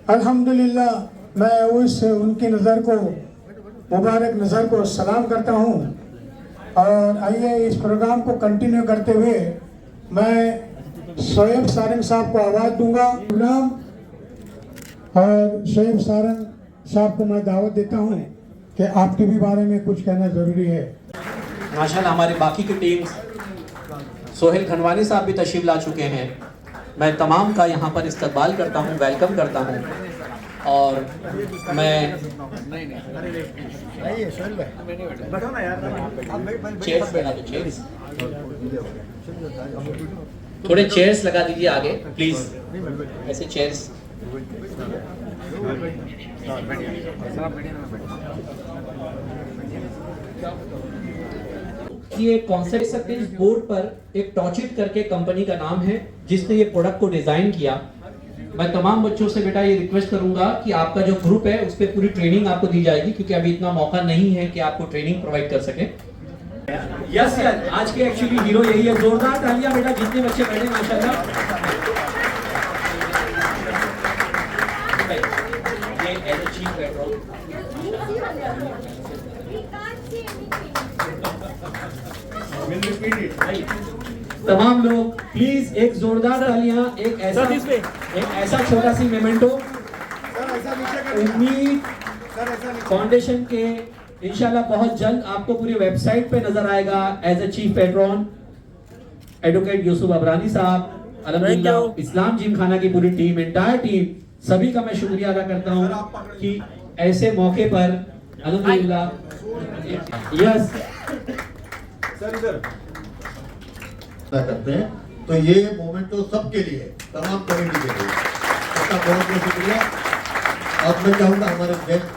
अल्हम्दुलिल्लाह मैं उस उनकी नज़र को मुबारक नज़र को सलाम करता हूँ। और आइए इस प्रोग्राम को कंटिन्यू करते हुए मैं शोएब सारंग साहब को आवाज़ दूंगा गुलाम, और शोएब सारंग साहब को मैं दावत देता हूँ कि आपके भी बारे में कुछ कहना ज़रूरी है। माशाल्लाह हमारे बाकी की टीम्स सोहेल खनवानी साहब भी तशरीफ़ ला चुके हैं। मैं तमाम का यहाँ पर इस्तकबाल करता हूँ, वेलकम करता हूँ। और मैं चेयर्स लगा दो, चेयर्स थोड़े चेयर्स लगा दीजिए आगे प्लीज, ऐसे चेयर्स। ये कॉन्सेप्ट सकते हैं, इस बोर्ड पर एक टॉचिट करके कंपनी का नाम है जिसने ये प्रोडक्ट को डिजाइन किया। मैं तमाम बच्चों से बेटा ये रिक्वेस्ट करूंगा कि आपका जो ग्रुप है उस पर पूरी ट्रेनिंग आपको दी जाएगी, क्योंकि अभी इतना मौका नहीं है कि आपको ट्रेनिंग प्रोवाइड कर सके। यस यस, आज के एक्चुअली हीरो यही है। जोरदार तालियां बेटा जितने बच्चे बैठे माशाल्लाह। ये एज अ चीफ पेट्रोल तमाम लोग प्लीज एक जोरदार तालियां, एक ऐसा छोटा सी मेमेंटो उम्मीद फाउंडेशन के इंशाल्लाह बहुत जल्द आपको पूरी वेबसाइट पे नजर आएगा। As a chief patron advocate Yusuf Abrani साहब, अल्हम्दुलिल्लाह इस्लाम जिम खाना की पूरी टीम, एंटायर टीम, सभी का मैं शुक्रिया अदा करता हूँ कि ऐसे मौके पर अल्हम्दुलिल्लाह यस करते हैं। तो ये मोमेंट तो सबके लिए, तमाम कमेटी के लिए सबका बहुत बहुत शुक्रिया। और मैं चाहूंगा हमारे गेस्ट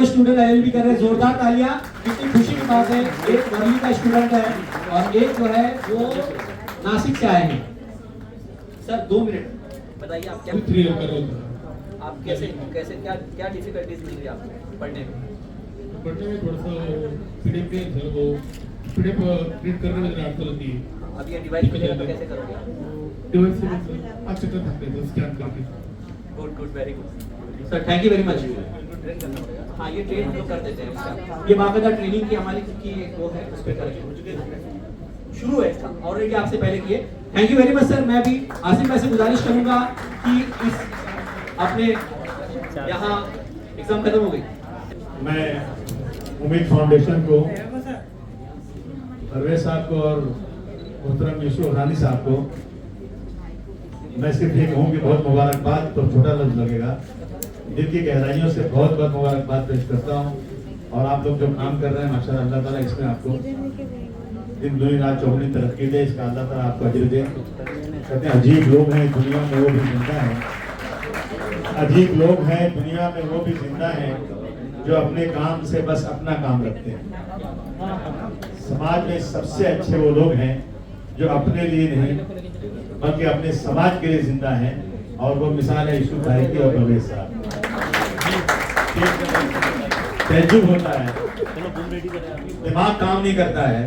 स्टूडेंट एलएलबी कर रहे हैं, जोरदार तालियां। कितनी खुशी की बात है, एक वर्ली का स्टूडेंट है और एक जो है वो नासिक से आए हैं। सर 2 मिनट बताइए आप क्या आप कैसे कैसे क्या डिफिकल्टीज मिल रही है आपको पढ़ने में? थोड़ा सा पीडीएफ पे सर वो पीडीएफ प्रिंट करने में जरा अड़चन होती है। अब ये डिवाइस वगैरह पे कैसे करोगे? डिवाइस से अच्छा कर सकते हैं स्कैन करके। Good good, very good sir, thank you very much. हाँ ये ट्रेन हम लोग कर देते हैं उसका, ये बाकायदा ट्रेनिंग की हमारी की एक वो है, उस पर करेंगे, शुरू है इसका, ऑलरेडी आपसे पहले किए। Thank you very much sir. मैं भी आसिफ भाई से गुजारिश करूंगा कि इस अपने यहाँ एग्जाम खत्म हो गई। मैं उम्मीद फाउंडेशन को, परवेज साहब को और मोहतरम यूसुफ अबरानी साहब को मैं सिर्फ ये कहूँ कि बहुत मुबारकबाद, तो छोटा लफ्ज लगेगा, दिल की गहराइयों से बहुत बहुत मुबारकबाद पेश करता हूँ। और आप लोग जो काम कर रहे हैं माशाल्लाह, अल्लाह ताला इसमें आपको दिन दुनी रात चौगुनी तरक्की दे, इसका अल्लाह ताला आपको अजर दे। कहते हैं अजीब लोग हैं दुनिया में वो भी जिंदा है, अजीब लोग हैं दुनिया में वो भी जिंदा हैं जो अपने काम से बस अपना काम रखते हैं। समाज में सबसे अच्छे वो लोग हैं जो अपने लिए नहीं बल्कि अपने समाज के लिए जिंदा हैं, और वो मिसाल है यूसुफ भाई की और परवेज साहब। तैजुब होता है, दिमाग काम नहीं करता है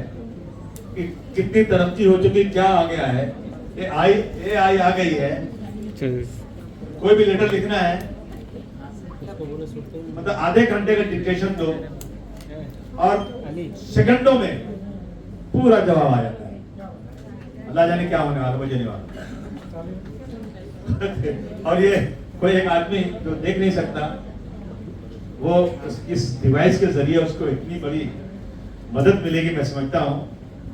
कि कितनी तरक्की हो चुकी, क्या आ गया है, AI आ गई है। कोई भी लेटर लिखना है मतलब आधे घंटे का डिक्टेशन दो और सेकंडों में पूरा जवाब आ जाता है। अल्लाह जाने क्या होने वाला, मुझे नहीं मालूम। और ये कोई एक आदमी जो देख नहीं सकता, वो इस डिवाइस के जरिए उसको इतनी बड़ी मदद मिलेगी, मैं समझता हूँ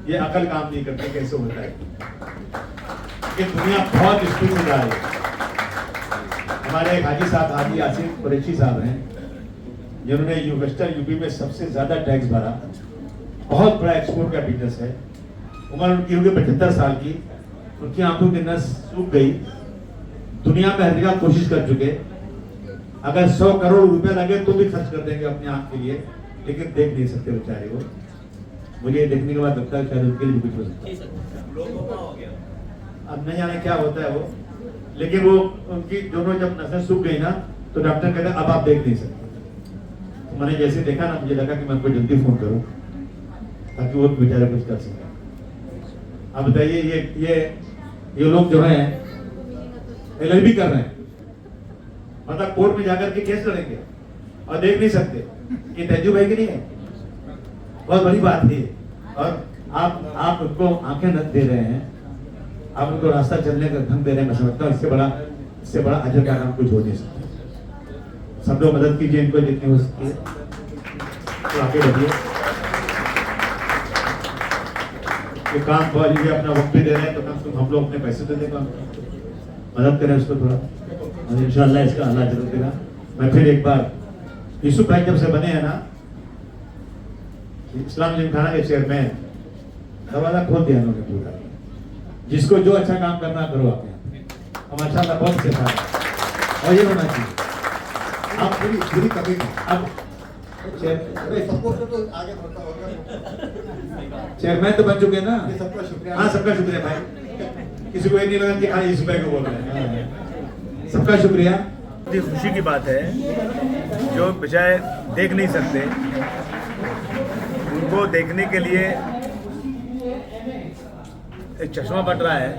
ये अकल काम नहीं करती कैसे होता है कि दुनिया बहुत स्पीड में जा रही है। हमारे एक हाजी साहब, हाजी आसिफ कुरैशी साहब हैं, जिन्होंने वेस्टर्न यूपी में सबसे ज्यादा टैक्स भरा, बहुत बड़ा एक्सपोर्ट का बिजनेस है। उम्र उनकी होगी 75 साल की, उनकी आंखों की नस सूख गई, दुनिया में हर जगह कोशिश कर चुके, अगर 100 करोड़ रुपए लगे तो भी खर्च कर देंगे अपनी आंख के लिए, लेकिन देख नहीं सकते बेचारे को। मुझे देखने के बाद लगता है शायद उनके लिए कुछ हो सकता है। अब नहीं जाने क्या होता है वो, लेकिन वो उनकी दोनों जब नसें सूख गई ना तो डॉक्टर कहता है अब आप देख नहीं सकते। मैंने जैसे देखा ना, मुझे लगा कि मैं उनको जल्दी फोन करूं ताकि वो बेचारे कुछ कर सकें। अब बताइए ये लोग जो हैं LLB कर रहे हैं, मतलब कोर्ट में जाकर के केस लड़ेंगे और देख नहीं सकते कि तेजू भाई की नहीं है। बहुत बड़ी बात है। और आप उनको आंखें न दे रहे हैं, आप उनको रास्ता चलने का ढंग दे रहे हैं। मैं समझता हूँ इससे बड़ा अजर का काम कुछ हो नहीं सकता। सब लोग मदद कीजिए इनको जितनी हो सकती है, तो आगे बढ़िए। ये काम बहुत लीजिए, अपना वक्त भी दे रहे हैं तो कम से कम हम लोग अपने पैसे तो देगा, मदद करें उसको थोड़ा, और इंशाल्लाह इसका अल्लाह जरूर देगा। मैं फिर एक बार यूसुफ भाई जब से बने हैं ना इस्लाम जिमखाना के चेयरमैन, दरवाजा खोल दिया उन्होंने पूरा। जिसको जो अच्छा काम करना करो आप यहाँ, हम अच्छा बहुत सिखा और ये होना चाहिए। आप पूरी कभी नहीं। अब सबको तो आगे बढ़ता होगा। चेयरमैन तो बन चुके हैं ना। ये सबका शुक्रिया। हाँ, सबका शुक्रिया भाई। किसी को ये नहीं लगा कि खाली यूसुफ भाई को बोल रहे हैं। सबका शुक्रिया। बहुत खुशी की बात है, जो बेचारे देख नहीं सकते उनको देखने के लिए एक चश्मा बट रहा है।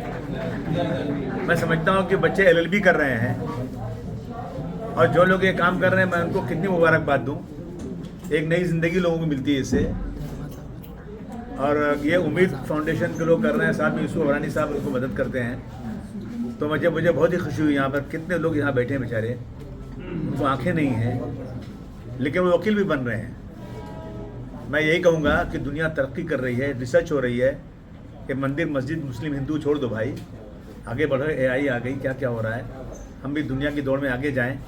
मैं समझता हूँ कि बच्चे LLB कर रहे हैं, और जो लोग ये काम कर रहे हैं मैं उनको कितनी मुबारकबाद दूँ। एक नई ज़िंदगी लोगों को मिलती है इससे, और ये उम्मीद फाउंडेशन के लोग कर रहे हैं, साथ में यूसुफ अबरानी साहब उनको मदद करते हैं। तो मुझे बहुत ही खुशी हुई। यहाँ पर कितने लोग यहाँ बैठे हैं बेचारे, उनको आंखें नहीं हैं लेकिन वो वकील भी बन रहे हैं। मैं यही कहूँगा कि दुनिया तरक्की कर रही है, रिसर्च हो रही है कि मंदिर मस्जिद मुस्लिम हिंदू छोड़ दो भाई, आगे बढ़ो। AI आ गई, क्या क्या हो रहा है। हम भी दुनिया की दौड़ में आगे जाएं,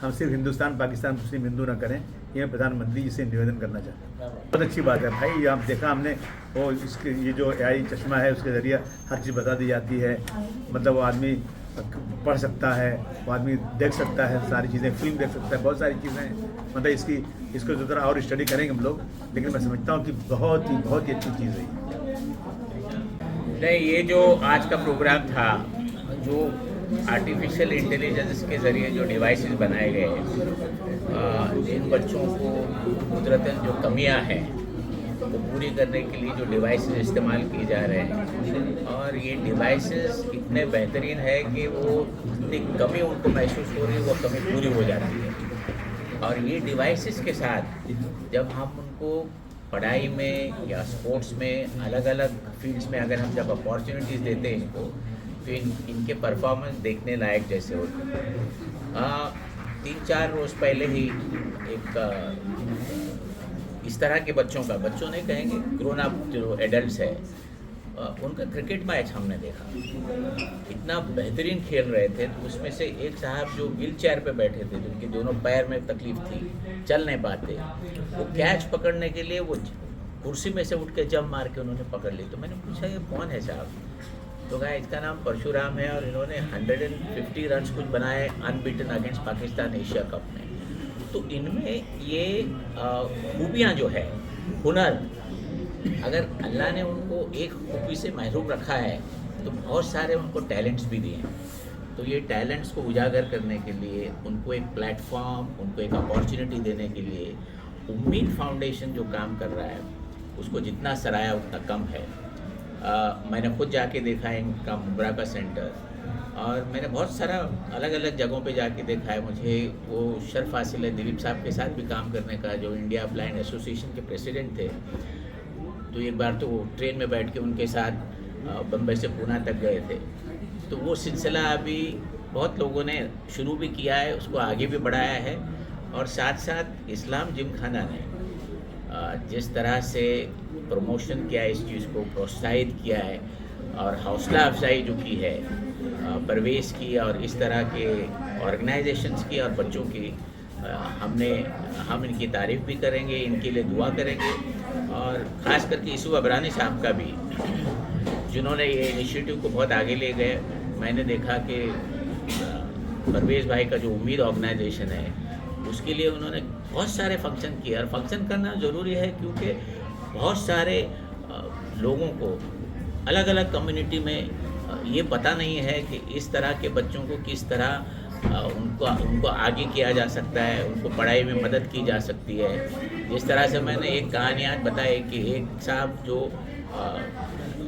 हम सिर्फ हिंदुस्तान पाकिस्तान मुस्लिम हिंदू ना करें। ये प्रधानमंत्री जी से निवेदन करना चाहते हैं। बहुत अच्छी बात है भाई, ये आप देखा हमने वो इसके ये जो AI चश्मा है उसके ज़रिए हर चीज़ बता दी जाती है। मतलब वो आदमी पढ़ सकता है, वो आदमी देख सकता है सारी चीज़ें, फिल्म देख सकता है, बहुत सारी चीज़ें। मतलब इसको जो तरह और स्टडी करेंगे हम लोग, लेकिन मैं समझता हूँ कि बहुत ही अच्छी चीज़ है। नहीं, ये जो आज का प्रोग्राम था, जो आर्टिफिशियल इंटेलिजेंस के ज़रिए जो डिवाइसेस बनाए गए, जिन बच्चों को कुदरतन जो कमियां हैं वो पूरी करने के लिए जो डिवाइसेस इस्तेमाल किए जा रहे हैं, और ये डिवाइसेस इतने बेहतरीन है कि वो जितनी कमी उनको महसूस हो रही है वो कमी पूरी हो जाती है। और ये डिवाइसेस के साथ जब हम उनको पढ़ाई में या स्पोर्ट्स में अलग अलग फील्ड्स में अगर हम जब अपॉर्चुनिटीज़ देते हैं इनको, तो इनके परफॉर्मेंस देखने लायक जैसे होते हैं। 3-4 रोज़ पहले ही एक इस तरह के बच्चों नहीं कहेंगे, ग्रोन अप जो एडल्ट्स है, उनका क्रिकेट मैच हमने देखा। इतना बेहतरीन खेल रहे थे। तो उसमें से एक साहब जो व्हील चेयर पे बैठे थे, जिनके दोनों पैर में तकलीफ थी, चल नहीं पाते, वो कैच पकड़ने के लिए वो कुर्सी में से उठ के जंप मार के उन्होंने पकड़ ली। तो मैंने पूछा ये कौन है साहब? तो कहा इसका नाम परशुराम है, और इन्होंने 150 रन कुछ बनाए unbeaten against Pakistan Asia cup में। तो इनमें ये खूबियाँ जो है, हुनर, अगर अल्लाह ने उनको एक खूबी से महरूम रखा है तो बहुत सारे उनको टैलेंट्स भी दिए हैं। तो ये टैलेंट्स को उजागर करने के लिए, उनको एक प्लेटफॉर्म, उनको एक अपॉर्चुनिटी देने के लिए उम्मीद फाउंडेशन जो काम कर रहा है, उसको जितना सराहा उतना कम है। मैंने खुद जाके देखा है इनका मुबरका सेंटर, और मैंने बहुत सारा अलग अलग जगहों पे जाके देखा है। मुझे वो शर्फ हासिल है दिलीप साहब के साथ भी काम करने का, जो इंडिया ब्लाइंड एसोसिएशन के प्रेसिडेंट थे। तो एक बार तो वो ट्रेन में बैठ के उनके साथ बम्बई से पूना तक गए थे। तो वो सिलसिला अभी बहुत लोगों ने शुरू भी किया है, उसको आगे भी बढ़ाया है। और साथ साथ इस्लाम जिमखाना ने जिस तरह से प्रमोशन किया है, इस चीज़ को प्रोत्साहित किया है, और हौसला अफजाई जो की है परवेज़ की और इस तरह के ऑर्गेनाइजेशंस की और बच्चों की, हम इनकी तारीफ़ भी करेंगे, इनके लिए दुआ करेंगे। और ख़ास करके यूसुफ अबरानी साहब का भी, जिन्होंने ये इनिशिएटिव को बहुत आगे ले गए। मैंने देखा कि परवेज़ भाई का जो उम्मीद ऑर्गेनाइजेशन है, उसके लिए उन्होंने बहुत सारे फंक्शन किए। और फंक्शन करना ज़रूरी है क्योंकि बहुत सारे लोगों को अलग अलग कम्युनिटी में ये पता नहीं है कि इस तरह के बच्चों को किस तरह उनको आगे किया जा सकता है, उनको पढ़ाई में मदद की जा सकती है। जिस तरह से मैंने एक कहानी आज बताई कि एक साहब जो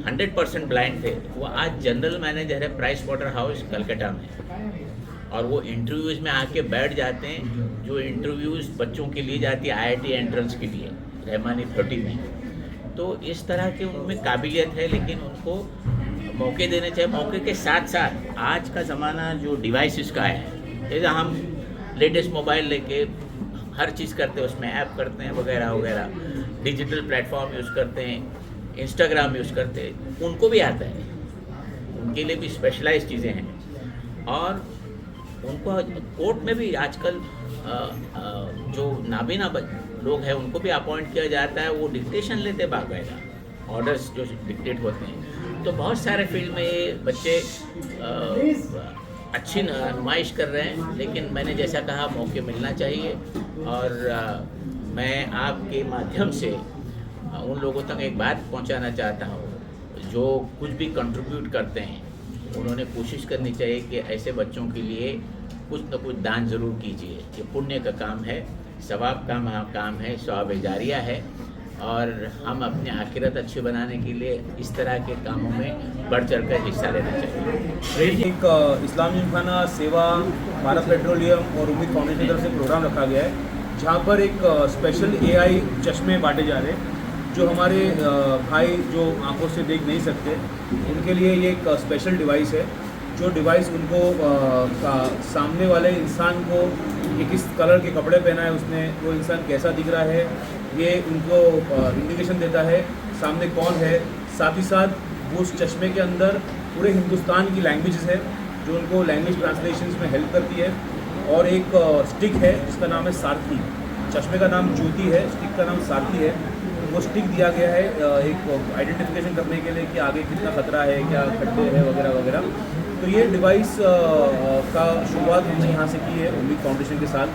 100% ब्लाइंड थे, वो आज जनरल मैनेजर है प्राइस वाटर हाउस कलकत्ता में, और वो इंटरव्यूज़ में आके बैठ जाते हैं, जो इंटरव्यूज़ बच्चों के लिए जाती है IIT एंट्रेंस के लिए रहमानी 30 में। तो इस तरह के उनमें काबिलियत है, लेकिन उनको मौके देने चाहिए। मौके के साथ साथ आज का ज़माना जो डिवाइसेस का है, जैसे हम लेटेस्ट मोबाइल लेके हर चीज़ करते हैं, उसमें ऐप करते हैं वगैरह वगैरह, डिजिटल प्लेटफॉर्म यूज़ करते हैं, इंस्टाग्राम यूज़ करते हैं, उनको भी आता है, उनके लिए भी स्पेशलाइज चीज़ें हैं। और उनको कोर्ट में भी आजकल जो नाबीना लोग हैं उनको भी अपॉइंट किया जाता है, वो डिक्टेशन लेते बाकायदा, ऑर्डर्स जो डिक्टेट होते हैं। तो बहुत सारे फील्ड में ये बच्चे अच्छी नुमाइश कर रहे हैं, लेकिन मैंने जैसा कहा मौके मिलना चाहिए। और मैं आपके माध्यम से उन लोगों तक एक बात पहुंचाना चाहता हूं जो कुछ भी कंट्रीब्यूट करते हैं, उन्होंने कोशिश करनी चाहिए कि ऐसे बच्चों के लिए कुछ न कुछ दान ज़रूर कीजिए। ये पुण्य का काम है, सवाब का काम है, सवाब जारिया है, और हम अपने आखिरत अच्छी बनाने के लिए इस तरह के कामों में बढ़ चढ़ कर हिस्सा लेना चाहिए। एक इस्लामी खाना सेवा, भारत पेट्रोलियम और उम्मीद फाउंडेशन की तरफ से प्रोग्राम रखा गया है, जहाँ पर एक स्पेशल AI चश्मे बांटे जा रहे हैं, जो हमारे भाई जो आंखों से देख नहीं सकते, उनके लिए ये एक स्पेशल डिवाइस है। जो डिवाइस उनको सामने वाले इंसान को कि किस कलर के कपड़े पहना है उसने, वो इंसान कैसा दिख रहा है, ये उनको इंडिकेशन देता है सामने कौन है। साथ ही साथ वो उस चश्मे के अंदर पूरे हिंदुस्तान की लैंग्वेजेस है, जो उनको लैंग्वेज ट्रांसलेशंस में हेल्प करती है। और एक स्टिक है जिसका नाम है सारथी। चश्मे का नाम ज्योति है, स्टिक का नाम सारथी है। वो स्टिक दिया गया है एक आइडेंटिफिकेशन करने के लिए कि आगे कितना खतरा है, क्या खड्डे हैं वगैरह वगैरह। तो ये डिवाइस का शुरुआत हमने यहाँ से की है उम्मीद फाउंडेशन के साथ।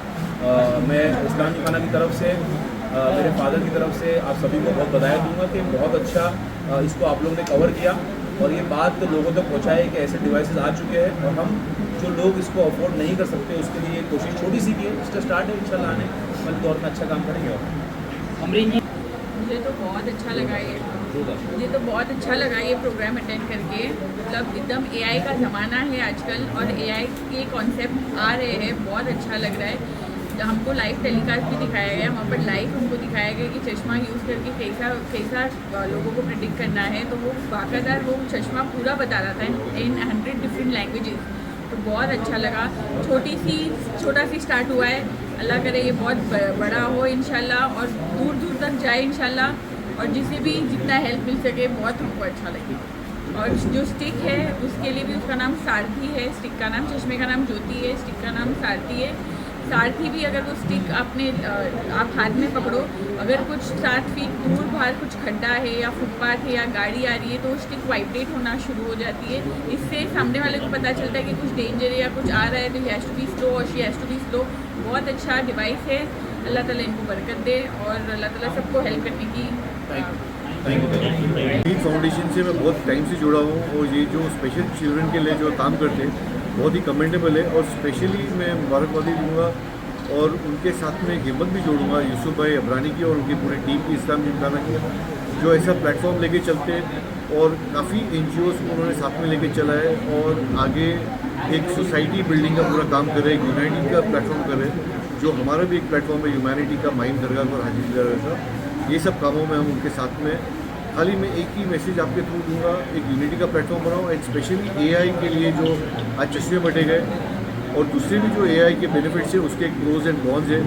मैं इस्लामी खाना की तरफ से, मेरे फादर की तरफ से आप सभी को बहुत बधाई दूंगा कि बहुत अच्छा इसको आप लोगों ने कवर किया और ये बात लोगों तक पहुँचाए कि ऐसे डिवाइसेस आ चुके हैं, और हम जो लोग इसको अफोर्ड नहीं कर सकते उसके लिए कोशिश छोटी सी की है, इसका स्टार्ट है, इंशाल्लाह आने वाले दौर में अच्छा काम करेंगे। और मुझे तो बहुत अच्छा लगा ये प्रोग्राम अटेंड करके। मतलब एकदम AI का ज़माना है आजकल, और AI के कॉन्सेप्ट आ रहे हैं, बहुत अच्छा लग रहा है। हमको लाइव टेलीकास्ट भी दिखाया गया, वहाँ पर लाइव हमको दिखाया गया कि चश्मा यूज़ करके कैसा लोगों को प्रेडिक्ट करना है। तो वो बाकायदा वो चश्मा पूरा बता रहा था इन 100 डिफरेंट लैंग्वेजेस। तो बहुत अच्छा लगा। छोटा सी स्टार्ट हुआ है, अल्लाह करे ये बहुत बड़ा हो इंशाल्लाह, और दूर दूर तक जाए इंशाल्लाह, और जिसे भी जितना हेल्प मिल सके बहुत हमको अच्छा लगे। और जो स्टिक है उसके लिए भी उसका नाम सारथी है, स्टिक का नाम, चश्मे का नाम ज्योति है, स्टिक का नाम सारथी है। सारथी भी अगर वो स्टिक आप हाथ में पकड़ो, अगर कुछ 7 फीट दूर बाहर कुछ खड्डा है या फुटपाथ है या गाड़ी आ रही है, तो स्टिक वाइब्रेट होना शुरू हो जाती है। इससे सामने वाले को पता चलता है कि कुछ डेंजर है या कुछ आ रहा है, तो he has to be slow और she has to be slow. बहुत अच्छा डिवाइस है, अल्लाह ताला इनको बरकत दे और अल्लाह ताला सबको हेल्प करने की। उम्मीद फाउंडेशन से मैं बहुत टाइम से जुड़ा हूँ, और ये जो स्पेशल चिल्ड्रन के लिए जो काम करते हैं बहुत ही कमेंडेबल है, और स्पेशली मैं मुबारकबादी दूँगा और उनके साथ में हिम्मत भी जोड़ूंगा यूसुफ भाई अबरानी की और उनकी पूरी टीम की, इस्लाम जिमखाना की, जो ऐसा प्लेटफॉर्म लेके चलते हैं, और काफ़ी NGOs को उन्होंने साथ में लेके चला है, और आगे एक सोसाइटी बिल्डिंग का पूरा काम कर रहे हैं, यूनाइटी का प्लेटफॉर्म कर रहे हैं, जो हमारा भी एक प्लेटफॉर्म है ह्यूमैनिटी का, माइम दरगाह और हाजी दरगाह का। ये सब कामों में हम उनके साथ में, खाली मैं एक ही मैसेज आपके थ्रू दूंगा, एक यूनिटी का प्लेटफॉर्म बनाओ, एंड स्पेशली AI के लिए जो आज चश्मे बटे गए, और दूसरे भी जो AI के बेनिफिट्स है उसके एक प्रोज एंड कॉन्स है।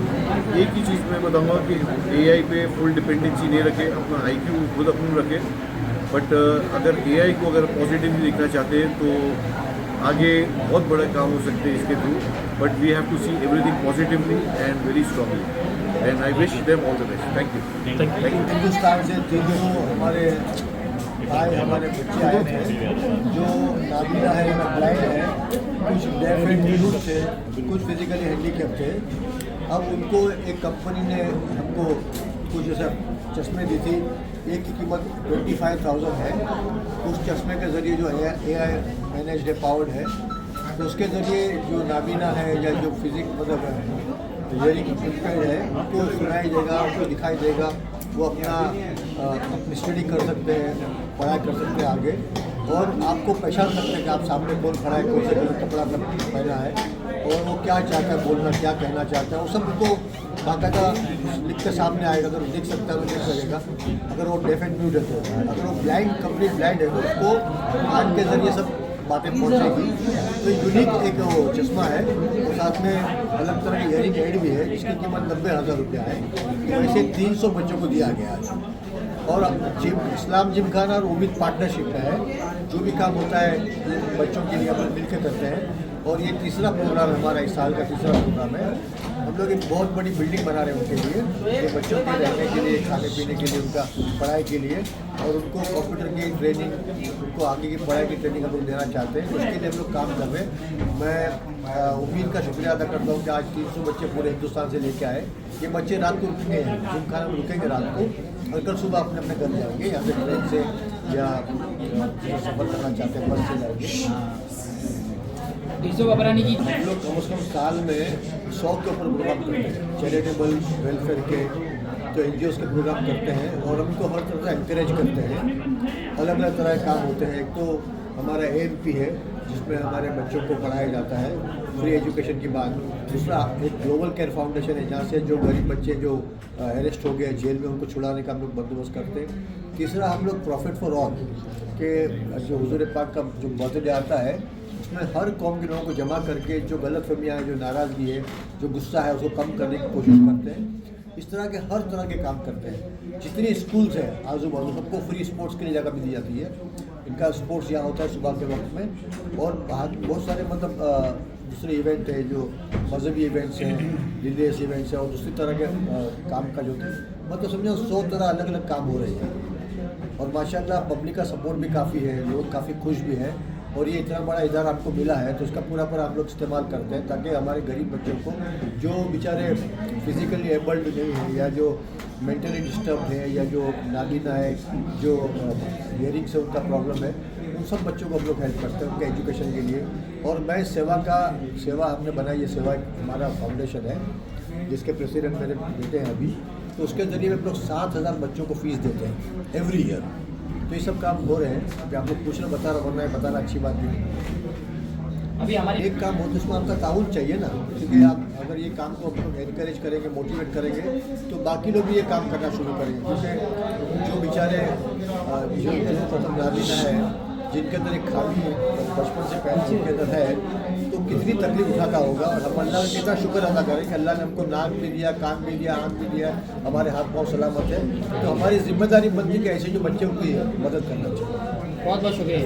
एक ही चीज़ मैं बताऊंगा कि AI पे फुल डिपेंडेंसी नहीं रखे, अपना IQ खुद अपन रखे, बट अगर AI को अगर पॉजिटिवली देखना चाहते हैं तो आगे बहुत बड़ा काम हो सकते हैं इसके through, but we have to see everything positively and very strongly, and I wish them all the best. Thank you. Hindustan से जो हमारे भाई हमारे बच्चे आए हैं, जो नाबीना है या ब्लाइंड है, कुछ डेफ एंड म्यूट थे, कुछ फिजिकली हैंडीकैप थे। अब उनको एक कंपनी ने हमको कुछ ऐसा चश्मे दी थी, एक की कीमत 25,000 है। उस चश्मे के ज़रिए जो AI मैनेज्ड है, पावर्ड है, तो उसके ज़रिए जो नाबीना है या जो फिजिक मतलब हियरिंग इम्पेयर्ड है उनको सुनाई देगा, उनको दिखाई देगा, वो अपनी स्टडी कर सकते हैं, पढ़ाई कर सकते हैं आगे, और आपको पहचान सकते हैं कि आप सामने कौन खड़ा है, कौन से कलर कपड़ा पहना है और वो क्या चाहता है बोलना, क्या कहना चाहता है, वो सब उनको बाकायदा लिख के सामने आएगा। अगर वो देख सकता है तो देख सकेगा, अगर वो डेफ एंड म्यूट है तो, अगर वो ब्लाइंड कंप्लीट ब्लाइंड है तो उसको कान के ज़रिए सब बातें पहुंचेगी। तो यूनिक एक वो चश्मा है, और साथ में अलग तरह की हियरिंग एड भी है जिसकी कीमत 90,000 रुपया है। तो ऐसे 300 बच्चों को दिया गया आज। और इस्लाम जिमखाना और उम्मीद पार्टनरशिप है, जो भी काम होता है बच्चों के लिए हम मिलकर करते हैं। और ये तीसरा प्रोग्राम है हमारा, इस साल का तीसरा प्रोग्राम है। हम लोग एक बहुत बड़ी बिल्डिंग बना रहे हैं उनके लिए, ये बच्चों के रहने के लिए, खाने पीने के लिए, उनका पढ़ाई के लिए, और उनको कंप्यूटर की ट्रेनिंग, उनको आगे की पढ़ाई की ट्रेनिंग हम लोग देना चाहते हैं। उसके लिए हम लोग काम कर रहे हैं। मैं उम्मीद का शुक्रिया अदा करता हूँ कि आज 300 बच्चे पूरे हिंदुस्तान से लेके आए। ये बच्चे रात को रुकेंगे, जिमखाना में रुकेंगे रात को, और कल सुबह अपने अपने घर जाएंगे, यहाँ से ट्रेन से या सफ़र करना चाहते हैं बस से जाएंगे। हम लोग कम से कम साल में 100 के ऊपर प्रोग्राम करते हैं, चैरिटेबल वेलफेयर के, तो NGOs के प्रोग्राम करते हैं, और उनको हर तरह से एनकरेज करते हैं। अलग अलग तरह के काम होते हैं। एक तो हमारा AMP है जिसमें हमारे बच्चों को पढ़ाया जाता है फ्री एजुकेशन की बात। दूसरा एक ग्लोबल केयर फाउंडेशन है, जहाँ से जो गरीब बच्चे जो अरेस्ट हो गए जेल में, उनको छुड़ाने का हम लोग बंदोबस्त करते हैं। तीसरा हम लोग प्रॉफिट फॉर ऑल के जो हुजूर पाक का जो बर्थडे आता है, उसमें हर कौम के लोगों को जमा करके जो गलतफहमियाँ हैं, जो नाराज़गी है, जो गुस्सा है, उसको कम करने की कोशिश करते हैं। इस तरह के हर तरह के काम करते हैं। जितनी स्कूल्स हैं आजू बाजू, सबको फ्री स्पोर्ट्स के लिए जगह भी दी जाती है। इनका स्पोर्ट्स यहाँ होता है सुबह के वक्त में, और बहुत सारे मतलब दूसरे इवेंट है, जो मजहबी इवेंट्स हैं, रिलीजियस इवेंट्स हैं, और दूसरी तरह के काम का जो मतलब समझो 100 तरह अलग अलग काम हो रहे हैं। और माशाल्लाह पब्लिक का सपोर्ट भी काफ़ी है, लोग काफ़ी खुश भी हैं। और ये इतना बड़ा इदारा आपको मिला है तो इसका पूरा हम लोग इस्तेमाल करते हैं, ताकि हमारे गरीब बच्चों को जो बेचारे फिज़िकली एबल्ड नहीं है, या जो मेंटली डिस्टर्ब है, या जो नाबीना है, जो हियरिंग से उनका प्रॉब्लम है, उन सब बच्चों को हम लोग हेल्प करते हैं उनके एजुकेशन के लिए। और मैं सेवा हमने बनाई है, सेवा हमारा फाउंडेशन है जिसके प्रेसिडेंट मेरे बेटे हैं अभी, तो उसके ज़रिए हम लोग 7,000 बच्चों को फ़ीस देते हैं एवरी ईयर। तो ये सब काम हो रहे हैं कि आप लोग पूछना बता रहा, वरना बताना अच्छी बात नहीं। अभी हमारे एक काम होता है, उसमें आपका ताउन चाहिए ना, क्योंकि आप अगर ये काम को एनकरेज करेंगे, मोटिवेट करेंगे, तो बाकी लोग भी ये काम करना शुरू करेंगे। क्योंकि जो बेचारे जो नाबीना है, जिनके अंदर एक खामी बचपन से पहले जिनके अंदर है, तो कितनी तकलीफ उठाता होगा। और हम अल्लाह का कितना शुक्र अदा करें कि अल्लाह ने हमको नाक भी दिया, कान भी दिया, आँख भी दिया, हमारे हाथ पाँव सलामत है। तो हमारी जिम्मेदारी बनती है कि ऐसे जो बच्चों की मदद करना चाहिए। बहुत बहुत शुक्रिया।